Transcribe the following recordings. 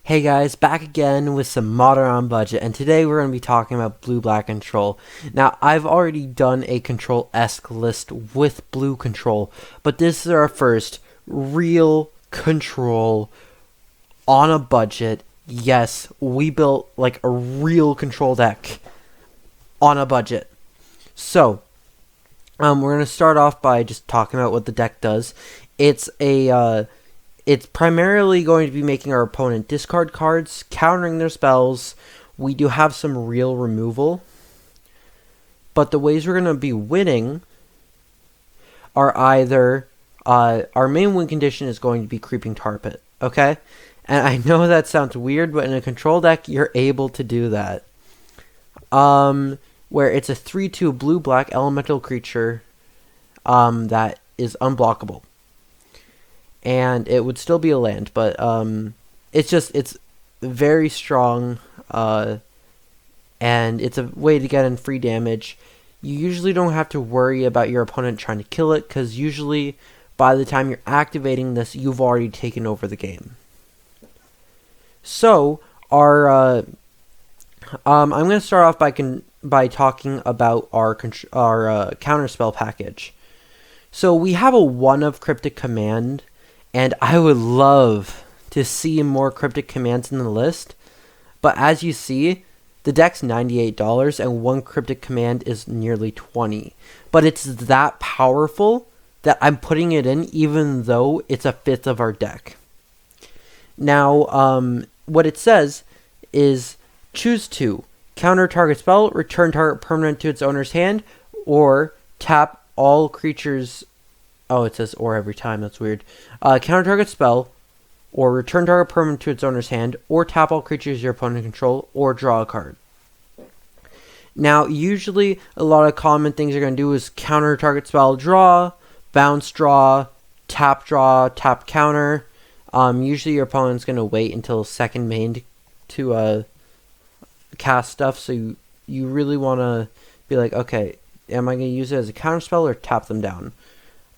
Hey guys, back again with some Modern on Budget, and today we're going to be talking about blue-black control. Now, I've already done a control-esque list with blue control, but this is our first real control on a budget. Yes, we built like a real control deck on a budget. So, we're going to start off by just talking about what the deck does. It's primarily going to be making our opponent discard cards, countering their spells. We do have some real removal. But the ways we're going to be winning are either... our main win condition is going to be Creeping Tar Pit, okay? And I know that sounds weird, but in a control deck, you're able to do that. Where it's a 3/2 blue-black elemental creature that is unblockable. And it would still be a land, but it's very strong, and it's a way to get in free damage. You usually don't have to worry about your opponent trying to kill it, because usually by the time you're activating this, you've already taken over the game. So I'm going to start off by talking about our counterspell package. So we have a 1 of Cryptic Command. And I would love to see more Cryptic Commands in the list. But as you see, the deck's $98 and 1 Cryptic Command is nearly $20. But it's that powerful that I'm putting it in even though it's a 5th of our deck. Now, what it says is choose 2. Counter target spell, return target permanent to its owner's hand, or tap all creatures... Oh, it says or every time. That's weird. Counter target spell, or return target permanent to its owner's hand, or tap all creatures your opponent control, or draw a card. Now, usually, a lot of common things you're going to do is counter target spell, draw, bounce draw, tap counter. Usually, your opponent's going to wait until second main to cast stuff, so you really want to be like, okay, am I going to use it as a counter spell or tap them down?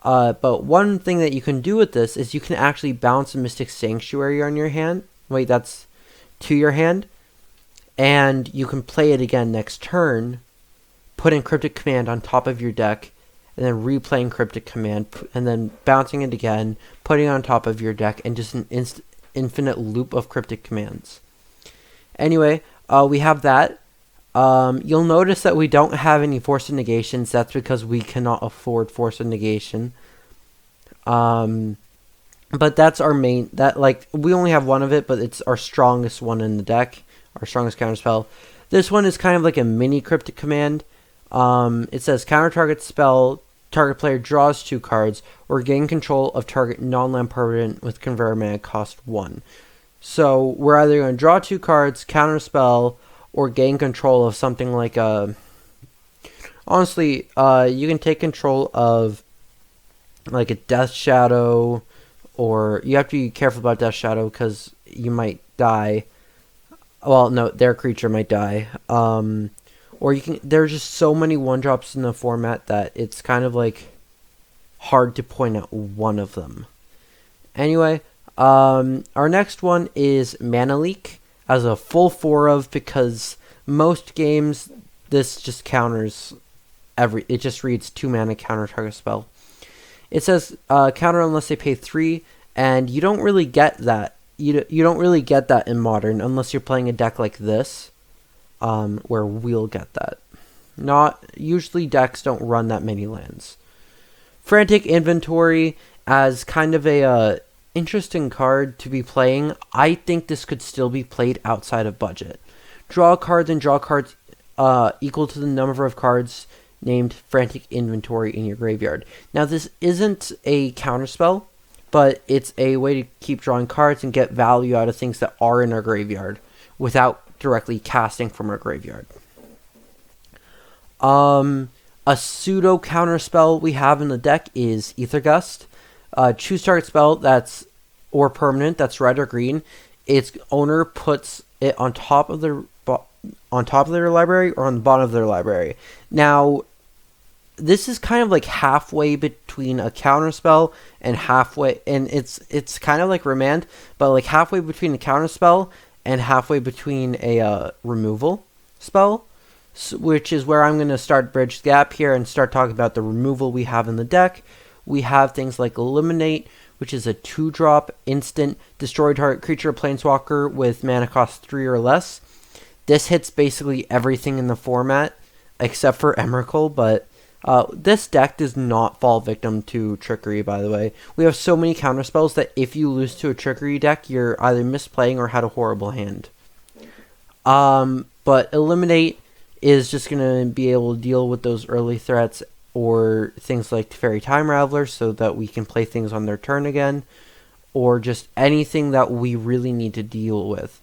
But one thing that you can do with this is you can actually bounce a Mystic Sanctuary on your hand. Wait, that's to your hand. And you can play it again next turn, put in Cryptic Command on top of your deck, and then replaying Cryptic Command, and then bouncing it again, putting it on top of your deck, and just an infinite loop of Cryptic Commands. Anyway, we have that. You'll notice that we don't have any Force of Negations. That's because we cannot afford Force of Negation. But that's our main... we only have 1 of it, but it's our strongest one in the deck. Our strongest counterspell. This one is kind of like a mini Cryptic Command. It says, counter target spell, target player draws 2 cards, or gain control of target non-land permanent with convert mana cost 1. So, we're either going to draw 2 cards, counter spell, or gain control of something like honestly, you can take control of like a Death Shadow, or you have to be careful about Death Shadow because you might die. Well, no, their creature might die. Or you can. There's just so many 1-drops in the format that it's kind of like hard to point out one of them. Anyway, our next one is Mana Leak. As a full 4 of, because most games this just counters it just reads 2 mana counter target spell. It says counter unless they pay 3, and you don't really get that. You don't really get that in Modern unless you're playing a deck like this, where we'll get that. Not usually decks don't run that many lands. Frantic Inventory as kind of a interesting card to be playing. I think this could still be played outside of budget. Draw cards and draw cards equal to the number of cards named Frantic Inventory in your graveyard. Now, this isn't a counterspell, but it's a way to keep drawing cards and get value out of things that are in our graveyard without directly casting from our graveyard. A pseudo counterspell we have in the deck is Ether Gust. Choose target spell or permanent that's red or green. Its owner puts it on top of their library or on the bottom of their library. Now, this is kind of like halfway between a counterspell and halfway, and it's kind of like Remand, but like halfway between a counterspell and halfway between a removal spell, which is where I'm going to start bridge the gap here and start talking about the removal we have in the deck. We have things like Eliminate, which is a 2-drop instant destroy target creature or planeswalker with mana cost 3 or less. This hits basically everything in the format except for Emrakul, but this deck does not fall victim to trickery, by the way. We have so many counterspells that if you lose to a trickery deck, you're either misplaying or had a horrible hand. But Eliminate is just going to be able to deal with those early threats or things like Fairy Time Raveler so that we can play things on their turn again, or just anything that we really need to deal with.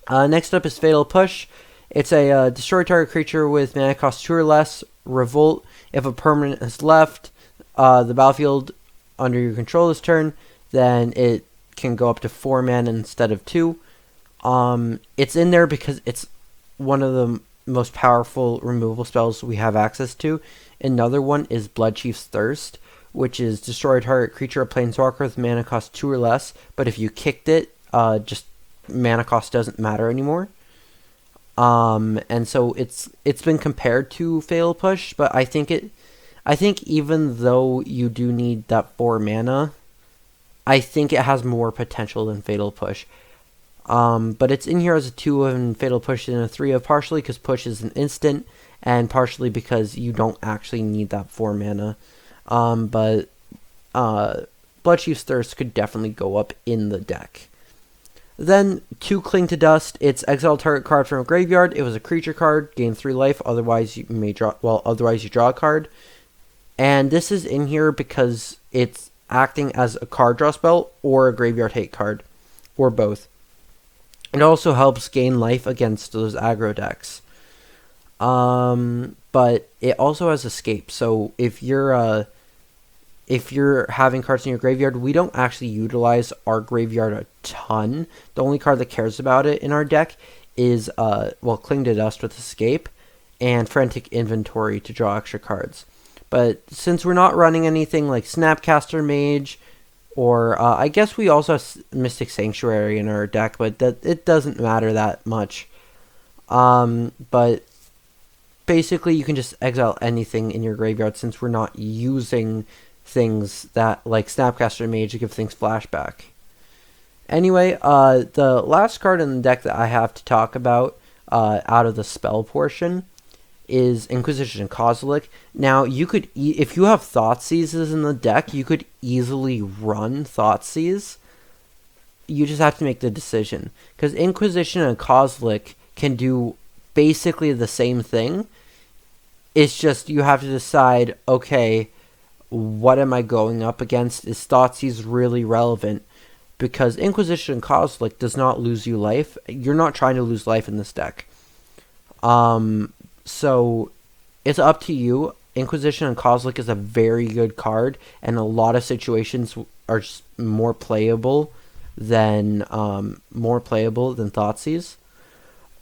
Next up is Fatal Push. It's a destroy target creature with mana cost 2 or less, revolt. If a permanent is left the battlefield under your control this turn, then it can go up to 4 mana instead of 2. It's in there because it's one of the most powerful removal spells we have access to. Another one is Bloodchief's Thirst, which is destroy a target creature or planeswalker with mana cost 2 or less, but if you kicked it, just mana cost doesn't matter anymore. And so it's been compared to Fatal Push, but I think even though you do need that 4 mana, I think it has more potential than Fatal Push. But it's in here as a 2 and Fatal Push and a 3 of, partially because Push is an instant, and partially because you don't actually need that 4 mana. But Bloodchief's Thirst could definitely go up in the deck. Then 2 Cling to Dust. It's exile target card from a graveyard. It was a creature card, gain 3 life. Otherwise you draw a card. And this is in here because it's acting as a card draw spell or a graveyard hate card, or both. It also helps gain life against those aggro decks. But it also has escape. So if you're having cards in your graveyard, we don't actually utilize our graveyard a ton. The only card that cares about it in our deck is Cling to Dust with escape and Frantic Inventory to draw extra cards. But since we're not running anything like Snapcaster Mage, or I guess we also have Mystic Sanctuary in our deck, but it doesn't matter that much. But basically you can just exile anything in your graveyard since we're not using things that like Snapcaster Mage to give things flashback. Anyway, the last card in the deck that I have to talk about out of the spell portion is Inquisition Kozilek. Now, you could, if you have Thoughtseizes in the deck, you could easily run Thoughtseize. You just have to make the decision, because Inquisition and Kozilek can do basically the same thing. It's just you have to decide, okay, what am I going up against? Is Thoughtseize really relevant? Because Inquisition and Kozilek does not lose you life. You're not trying to lose life in this deck. So it's up to you. Inquisition and Kozilek is a very good card, and a lot of situations are just more playable than Thoughtseize.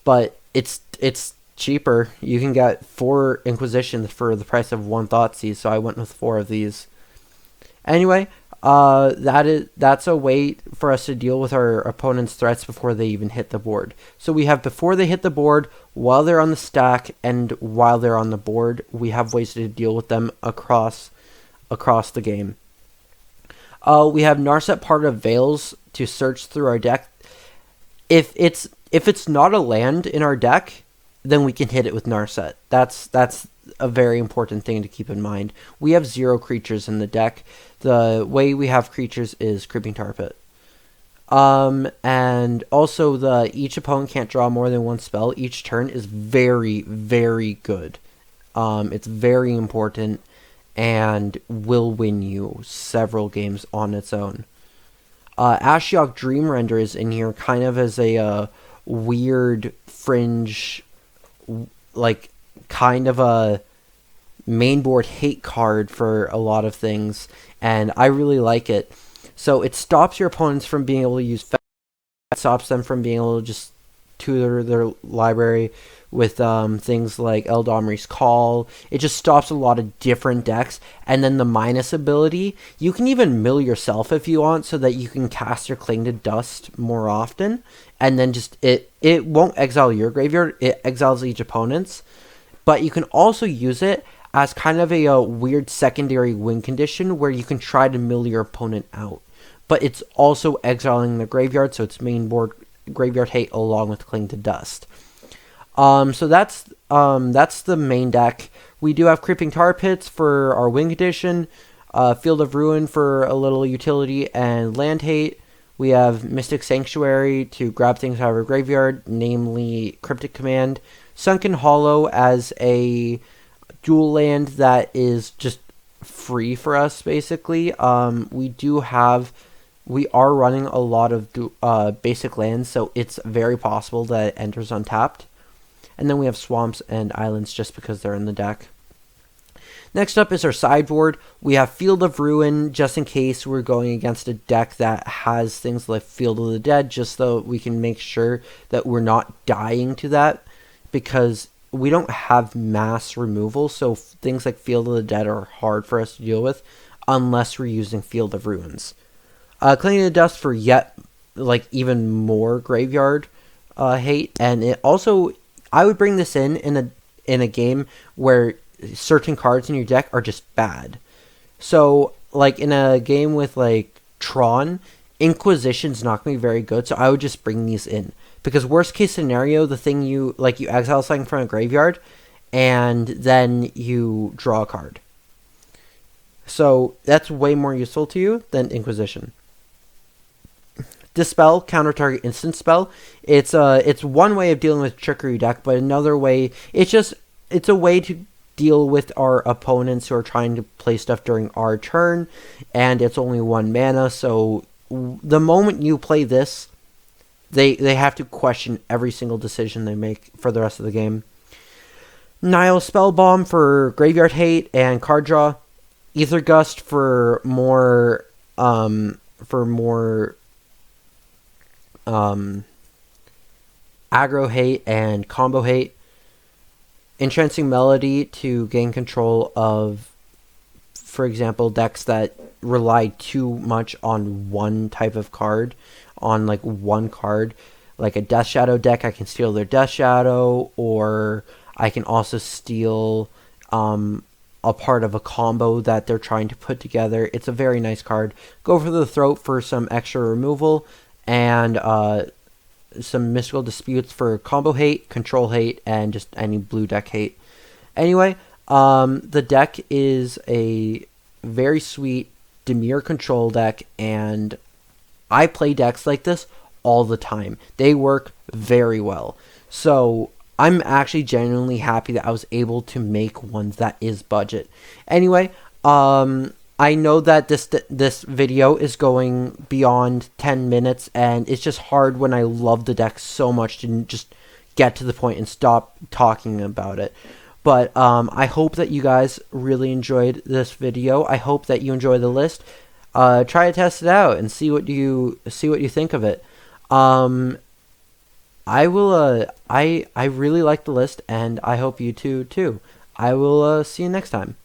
But it's cheaper. You can get 4 Inquisitions for the price of 1 Thoughtseize, so I went with 4 of these. Anyway, that's a way for us to deal with our opponent's threats before they even hit the board. So we have before they hit the board, while they're on the stack, and while they're on the board. We have ways to deal with them across the game. We have Narset Part of Veils to search through our deck. If it's not a land in our deck, then we can hit it with Narset. That's a very important thing to keep in mind. We have 0 creatures in the deck. The way we have creatures is Creeping Tar Pit. And also each opponent can't draw more than 1 spell each turn is very, very good. It's very important and will win you several games on its own. Ashiok Dreamrender is in here kind of as a weird fringe, like kind of a mainboard hate card for a lot of things, and I really like it. So it stops your opponents from being able to use it stops them from being able to just tutor their library, with things like Eldomri's Call. It just stops a lot of different decks. And then the minus ability, you can even mill yourself if you want, so that you can cast your Cling to Dust more often. And then just it won't exile your graveyard, it exiles each opponent's. But you can also use it as kind of a weird secondary win condition where you can try to mill your opponent out. But it's also exiling the graveyard, so it's main board graveyard hate along with Cling to Dust. So that's the main deck. We do have Creeping Tar Pits for our win condition, Field of Ruin for a little utility and land hate. We have Mystic Sanctuary to grab things out of our graveyard, namely Cryptic Command. Sunken Hollow as a dual land that is just free for us, basically. We are running a lot of basic lands, so it's very possible that it enters untapped. And then we have Swamps and Islands just because they're in the deck. Next up is our sideboard. We have Field of Ruin, just in case we're going against a deck that has things like Field of the Dead, just so we can make sure that we're not dying to that, because we don't have mass removal, so things like Field of the Dead are hard for us to deal with unless we're using Field of Ruins. Cling to Dust for even more graveyard hate, and it also, I would bring this in a game where certain cards in your deck are just bad. So, like in a game with like Tron, Inquisition's not going to be very good, so I would just bring these in. Because worst case scenario, the thing you exile something from a graveyard, and then you draw a card. So that's way more useful to you than Inquisition. Dispel, counter target instant spell. It's one way of dealing with trickery deck, but another way, it's a way to deal with our opponents who are trying to play stuff during our turn, and it's only 1 mana, so the moment you play this, they have to question every single decision they make for the rest of the game. Nile Spellbomb for graveyard hate and card draw. Ether Gust for more aggro hate and combo hate. Entrancing Melody to gain control of, for example, decks that rely too much on one type of card, on like one card. Like a Death Shadow deck, I can steal their Death Shadow, or I can also steal a part of a combo that they're trying to put together. It's a very nice card. Go for the Throat for some extra removal, and some Mystical Disputes for combo hate, control hate, and just any blue deck hate. Anyway, the deck is a very sweet Dimir control deck, and I play decks like this all the time. They work very well. So I'm actually genuinely happy that I was able to make one that is budget. Anyway, I know that this video is going beyond 10 minutes, and it's just hard when I love the deck so much to just get to the point and stop talking about it. But I hope that you guys really enjoyed this video. I hope that you enjoy the list. Try to test it out and see what you think of it. I really like the list, and I hope you too. I will see you next time.